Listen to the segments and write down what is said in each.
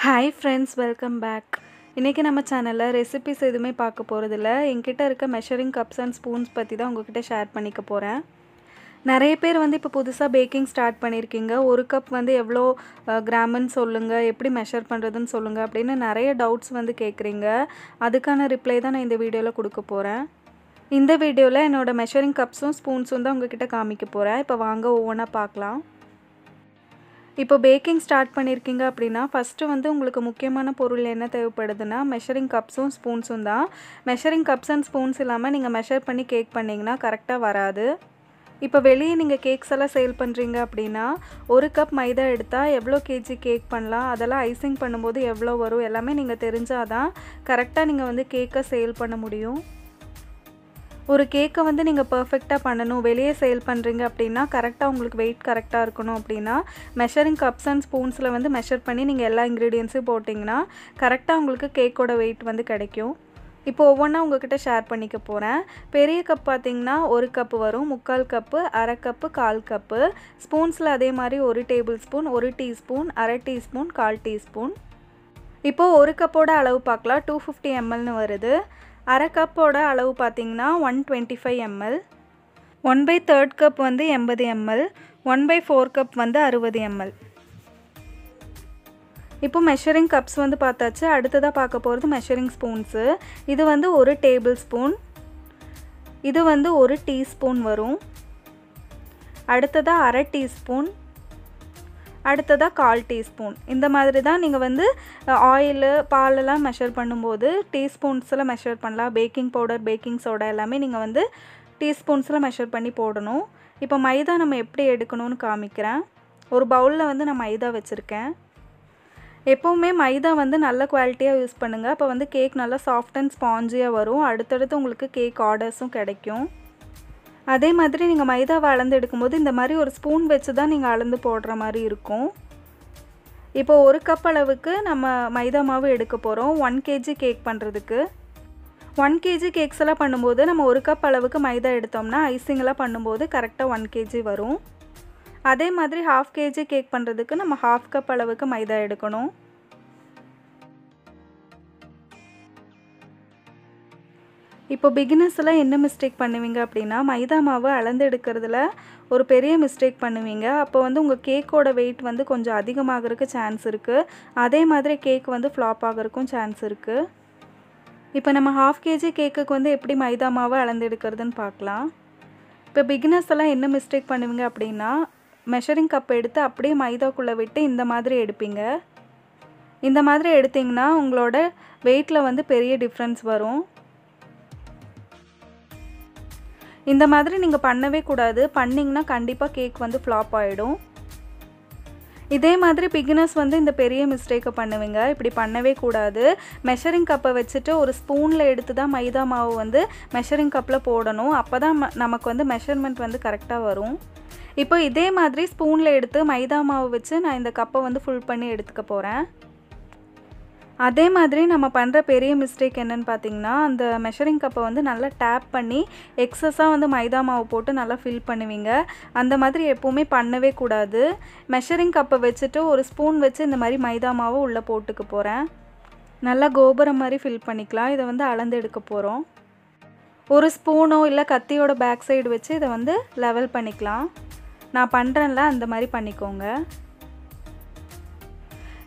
Hi friends, welcome back. இன்னைக்கு நம்ம சேனல்ல ரெசிபீஸ் எதுமே பார்க்க போறதில்ல. என்கிட்ட இருக்க மெஷரிங் கப்ஸ் அண்ட் ஸ்பூன்ஸ் பத்தி தான் உங்ககிட்ட ஷேர் பண்ணிக்க போறேன். நிறைய பேர் வந்து இப்போ புதுசா பேக்கிங் ஸ்டார்ட் பண்ணிருக்கீங்க. ஒரு கப் வந்து எவ்வளோ கிராம்னு சொல்லுங்க, எப்படி மெஷர் பண்றதுன்னு சொல்லுங்க அப்படின்னு நிறைய டவுட்ஸ் வந்து கேக்குறீங்க. அதுக்கான ரிப்ளை தான் நான் இந்த வீடியோல கொடுக்க போறேன். இந்த வீடியோல என்னோட மெஷரிங் கப்ஸும் ஸ்பூன்ஸும் தான் உங்ககிட்ட காமிக்க போறேன். இப்போ வாங்க ஒவ்வொண்ணா பார்க்கலாம். இப்போ பேக்கிங் ஸ்டார்ட் பண்ணிருக்கீங்க அப்படினா ஃபர்ஸ்ட் வந்து உங்களுக்கு முக்கியமான பொருள் என்ன தேவைப்படுதுன்னா மெஷரிங் கப்ஸும் ஸ்பூன்ஸும் தான். மெஷரிங் கப்ஸ் அண்ட் ஸ்பூன்ஸ் இல்லாம நீங்க மெஷர் பண்ணி கேக் பண்ணீங்கனா கரெக்ட்டா வராது. இப்போ வெளிய நீங்க கேக்ஸ் எல்லாம் சேல் பண்றீங்க அப்படினா 1 கப் மைதா எடுத்தா எவ்வளவு கேஜி கேக் பண்ணலாம், அதெல்லாம் ஐசிங் பண்ணும்போது எவ்வளவு வரும் எல்லாமே நீங்க தெரிஞ்சாதான் கரெக்ட்டா நீங்க வந்து கேக்க சேல் பண்ண முடியும். ஒரு கேக்க வந்து நீங்க பெர்ஃபெக்ட்டா பண்ணனும், வெளிய சேல் பண்றீங்க அப்படினா கரெக்ட்டா உங்களுக்கு weight கரெக்ட்டா இருக்கணும் அப்படினா மெஷரிங் கப்ஸ் அண்ட் ஸ்பூன்ஸ்ல வந்து மெஷர் பண்ணி நீங்க எல்லா இன்கிரிடியன்ட்ஸையும் போடிங்கனா கரெக்ட்டா உங்களுக்கு கேக்கோட weight வந்து கிடைக்கும். இப்போ ஒவ்வொண்ணா உங்ககிட்ட ஷேர் பண்ணிக்க போறேன். பெரிய கப் பாத்தீங்கன்னா 1 கப் வரும், 3/4 கப், 1/2 கப், 1/4 கப். ஸ்பூன்ஸ்ல அதே மாதிரி 1 டேபிள்ஸ்பூன், 1 டீஸ்பூன், 1/2 டீஸ்பூன், 1/4 டீஸ்பூன். இப்போ 1 கப்போட அளவு பார்க்கலாம். 250 ml னு வருது. 1/2 கப்போட அளவு பாத்தீங்கன்னா 125 ml. 1/3 கப் வந்து 80 ml. 1/4 கப் வந்து 60 ml. இப்போ மெஷரிங் கப்ஸ் வந்து பார்த்தாச்சு. அடுத்ததா பார்க்க போறது மெஷரிங் ஸ்பூன்ஸ். இது வந்து 1 டேபிள்ஸ்பூன். இது வந்து 1 டீஸ்பூன் வரும். அடுத்ததா 1/2 டீஸ்பூன். அடுத்ததா 1/4 டீஸ்பூன். இந்த மாதிரி தான் நீங்க வந்து ஆயில், பால் எல்லாம் மெஷர் பண்ணும்போது டீஸ்பூன்ஸ்ல மெஷர் பண்ணலாம். பேக்கிங் பவுடர், பேக்கிங் சோடா எல்லாமே நீங்க வந்து டீஸ்பூன்ஸ்ல மெஷர் பண்ணி போடணும். இப்போ மைதா நம்ம எப்படி எடுக்கணும்னு காமிக்கிறேன். ஒரு பவுல்ல வந்து நான் மைதா வச்சிருக்கேன். எப்பவுமே மைதா வந்து நல்ல குவாலிட்டியா யூஸ் பண்ணுங்க. அப்ப வந்து கேக் நல்லா சாஃப்ட் அண்ட் ஸ்பாஞ்சியா வரும். அடுத்து உங்களுக்கு கேக் ஆர்டர்ஸும் கிடைக்கும். அதே மாதிரி நீங்க மைதாவை அளந்து எடுக்கும்போது இந்த மாதிரி ஒரு ஸ்பூன் வச்சு தான் நீங்க அளந்து போடுற மாதிரி இருக்கும். இப்போ 1 கப் அளவுக்கு நம்ம மைதா மாவு எடுக்க போறோம் 1 kg கேக் பண்றதுக்கு. 1 kg கேக்ஸ் எல்லாம் பண்ணும்போது நம்ம 1 கப் அளவுக்கு மைதா எடுத்தோம்னா ஐசிங் எல்லாம் பண்ணும்போது கரெக்ட்டா 1 kg வரும். அதே மாதிரி 1/2 kg கேக் பண்றதுக்கு நம்ம 1/2 கப் அளவுக்கு மைதா எடுக்கணும். இப்போ பிகினர்ஸ் எல்லாம் என்ன மிஸ்டேக் பண்ணுவீங்க அப்படினா மைதா மாவு அளந்து எடுக்கிறதுல ஒரு பெரிய மிஸ்டேக் பண்ணுவீங்க. அப்போ வந்து உங்க கேக்கோட weight வந்து கொஞ்சம் அதிகமாகறதுக்கு சான்ஸ் இருக்கு. அதே மாதிரி கேக் வந்து ஃப்ளாப் ஆகறதுக்கும் சான்ஸ் இருக்கு. இப்போ நம்ம 1/2 kg கேக்குக்கு வந்து எப்படி மைதா மாவு அளந்து எடுக்கிறதுன்னு பார்க்கலாம். இப்போ பிகினர்ஸ் எல்லாம் என்ன மிஸ்டேக் பண்ணுவீங்க அப்படினா மெஷரிங் கப் எடுத்து அப்படியே மைதாக்குள்ள விட்டு இந்த மாதிரி எடுப்பீங்க. இந்த மாதிரி எடுத்தீங்கன்னா உங்களோட weightல வந்து பெரிய டிஃபரன்ஸ் வரும். இந்த மாதிரி நீங்க பண்ணவே கூடாது. பண்ணீங்கனா கண்டிப்பா கேக் வந்து ஃப்ளாப் ஆயிடும். இதே மாதிரி பிகினர்ஸ் வந்து இந்த பெரிய மிஸ்டேக்க பண்ணுவீங்க. இப்படி பண்ணவே கூடாது. மெஷரிங் கப்பை வச்சிட்டு ஒரு ஸ்பூன்ல எடுத்து தான் மைதா மாவு வந்து மெஷரிங் கப்ல போடணும். அப்பதான் நமக்கு வந்து மெஷர்மென்ட் வந்து கரெக்ட்டா வரும். இப்போ இதே மாதிரி ஸ்பூன்ல எடுத்து மைதா மாவு வச்சு நான் இந்த கப்பை வந்து ஃபுல் பண்ணி எடுத்துக்க போறேன். அதே மாதிரி நம்ம பண்ற பெரிய மிஸ்டேக் என்னன்னு பாத்தீங்கன்னா அந்த மெஷரிங் கப்பை வந்து நல்லா டேப் பண்ணி எக்ஸஸா வந்து மைதா மாவு போட்டு நல்லா ஃபில் பண்ணுவீங்க. அந்த மாதிரி எப்பவுமே பண்ணவே கூடாது. மெஷரிங் கப்பை வச்சிட்டு ஒரு ஸ்பூன் வச்சு இந்த மாதிரி மைதா மாவு உள்ள போட்டுக்க போறேன். நல்லா கோபுரம் மாதிரி ஃபில் பண்ணிக்கலாம். இத வந்து அளந்து எடுக்க போறோம். ஒரு ஸ்பூனோ இல்ல கத்தியோட பேக் சைடு வச்சு இத வந்து லெவல் பண்ணிக்கலாம். நான் பண்றேன்ல அந்த மாதிரி பண்ணிக்கோங்க.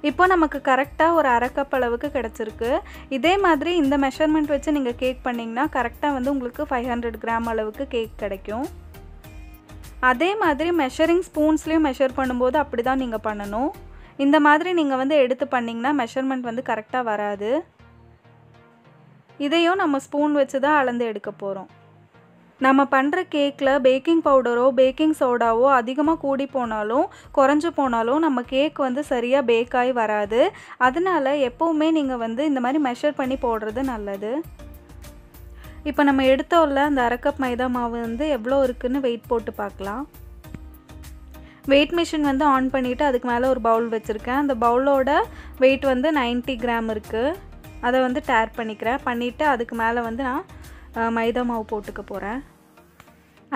இப்போ நமக்கு கரெக்ட்டா ஒரு 1/2 கப் அளவுக்கு கிடைச்சிருக்கு. இதே மாதிரி இந்த மெஷர்மென்ட் வச்சு நீங்க கேக் பண்ணீங்கனா கரெக்ட்டா வந்து உங்களுக்கு 500 கிராம் அளவுக்கு கேக் கிடைக்கும். அதே மாதிரி மெஷரிங் ஸ்பூன்ஸ்லயும் மெஷர் பண்ணும்போது அப்படி தான் நீங்க பண்ணனும். இந்த மாதிரி நீங்க வந்து எடுத்து பண்ணீங்கனா மெஷர்மென்ட் வந்து கரெக்ட்டா வராது. இதையும் நம்ம ஸ்பூன் வச்சு தான் அளந்து எடுக்க போறோம். நம்ம பண்ற கேக்ல பேக்கிங் பவுடரோ பேக்கிங் சோடாவோ அதிகமா கூடி போனாலும் குறஞ்சு போனாலும் நம்ம கேக் வந்து சரியா பேக் ஆயி வராது. அதனால எப்பவுமே நீங்க வந்து இந்த மாதிரி மெஷர் பண்ணி போடுறது நல்லது. இப்போ நம்ம எடுத்தோம்ல அந்த 1/2 கப் மைதா மாவு வந்து எவ்வளவு இருக்குன்னு weight போட்டு பார்க்கலாம். weight machine வந்து ஆன் பண்ணிட்டு அதுக்கு மேல ஒரு பவுல் வச்சிருக்கேன். அந்த பவுலோட weight வந்து 90 கிராம் இருக்கு. அத வந்து டேர் பண்ணிக்கிறேன். பண்ணிட்டு அதுக்கு மேல வந்து நான் மைதா மாவு போட்டுக்க போறேன்.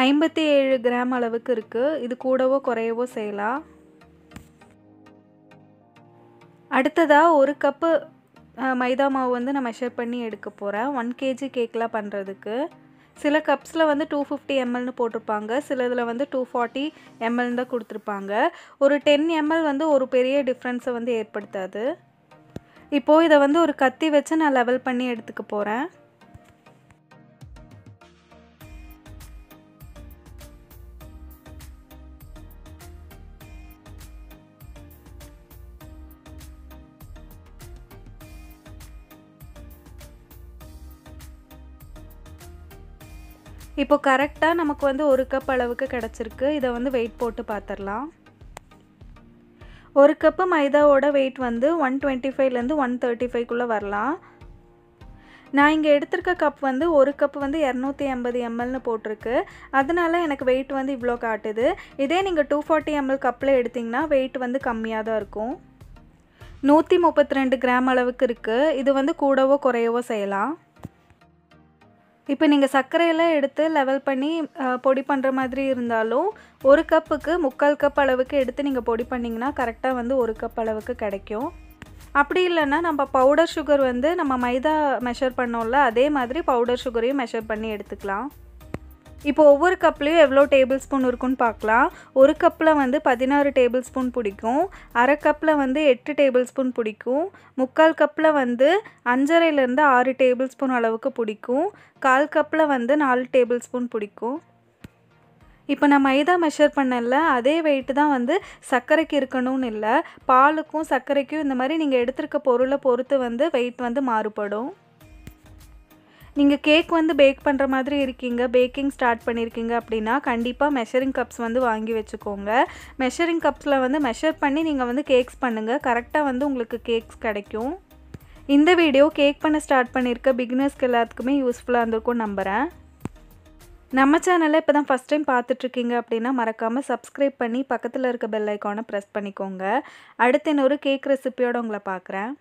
57 கிராம் அளவுக்கு இருக்கு. இது கூடவோ குறையவோ செய்யலாம். அடுத்ததாக 1 கப்பு மைதா மாவு வந்து நான் மெஷர் பண்ணி எடுக்க போகிறேன் 1 kg கேக்லாம் பண்ணுறதுக்கு. சில கப்ஸில் வந்து 250 mlன்னு போட்டிருப்பாங்க, சில இதில் வந்து 240 ml தான் கொடுத்துருப்பாங்க. ஒரு 10 ml வந்து ஒரு பெரிய டிஃப்ரென்ஸை வந்து ஏற்படுத்தாது. இப்போது இதை வந்து ஒரு கத்தி வச்சு நான் லெவல் பண்ணி எடுத்துக்க போகிறேன். இப்போ கரெக்டாக நமக்கு வந்து 1 கப் அளவுக்கு கிடச்சிருக்கு. இதை வந்து வெயிட் போட்டு பார்த்துடலாம். 1 கப்பு மைதாவோட வெயிட் வந்து 125லேருந்து 135க்குள்ளே வரலாம். நான் இங்கே எடுத்திருக்க கப் வந்து 1 கப் வந்து 280 mlன்னு போட்டிருக்கு. அதனால எனக்கு வெயிட் வந்து இவ்வளோ காட்டுது. இதே நீங்கள் 240 ml கப்பில் எடுத்திங்கன்னா வெயிட் வந்து கம்மியாக தான் இருக்கும். 132 கிராம் அளவுக்கு இருக்குது. இது வந்து கூடவோ குறையவோ செய்யலாம். இப்போ நீங்கள் சர்க்கரையெல்லாம் எடுத்து லெவல் பண்ணி பொடி பண்ணுற மாதிரி இருந்தாலும் 1 கப்புக்கு 3/4 கப் அளவுக்கு எடுத்து நீங்கள் பொடி பண்ணிங்கன்னா கரெக்டாக வந்து 1 கப் அளவுக்கு கிடைக்கும். அப்படி இல்லைன்னா நம்ம பவுடர் சுகர் வந்து நம்ம மைதா மெஷர் பண்ணோம்ல, அதே மாதிரி பவுடர் சுகரையும் மெஷர் பண்ணி எடுத்துக்கலாம். இப்போ ஒவ்வொரு கப்லேயும் எவ்வளோ டேபிள் ஸ்பூன் இருக்குன்னு பார்க்கலாம். 1 கப்பில் வந்து 16 டேபிள் ஸ்பூன் பிடிக்கும், அரை கப்பில் வந்து 8 டேபிள் ஸ்பூன் பிடிக்கும், 3/4 கப்பில் வந்து 5.5லேருந்து 6 டேபிள் ஸ்பூன் அளவுக்கு பிடிக்கும், 1/4 கப்பில் வந்து 4 டேபிள் ஸ்பூன் பிடிக்கும். இப்போ நான் மைதா மெஷர் பண்ணல, அதே வெயிட்டு தான் வந்து சர்க்கரைக்கு இருக்கணும்னு இல்லை. பாலுக்கும் சர்க்கரைக்கும் இந்த மாதிரி நீங்கள் எடுத்துருக்க பொருளை பொறுத்து வந்து வெயிட் வந்து மாறுபடும். நீங்கள் கேக் வந்து பேக் பண்ணுற மாதிரி இருக்கீங்க, பேக்கிங் ஸ்டார்ட் பண்ணியிருக்கீங்க அப்படின்னா கண்டிப்பாக மெஷரிங் கப்ஸ் வந்து வாங்கி வச்சுக்கோங்க. மெஷரிங் கப்ஸில் வந்து மெஷர் பண்ணி நீங்கள் வந்து கேக்ஸ் பண்ணுங்கள், கரெக்டாக வந்து உங்களுக்கு கேக்ஸ் கிடைக்கும். இந்த வீடியோ கேக் பண்ண ஸ்டார்ட் பண்ணியிருக்க பிகினர்ஸ்க்கு எல்லாத்துக்குமே யூஸ்ஃபுல்லாக இருந்திருக்கும்னு நம்புகிறேன். நம்ம சேனலை இப்போ தான் ஃபஸ்ட் டைம் பார்த்துட்ருக்கீங்க அப்படின்னா மறக்காமல் சப்ஸ்கிரைப் பண்ணி பக்கத்தில் இருக்க பெல் ஐக்கானை ப்ரெஸ் பண்ணிக்கோங்க. அடுத்து இன்னொரு கேக் ரெசிபியோடு உங்களை பார்க்குறேன்.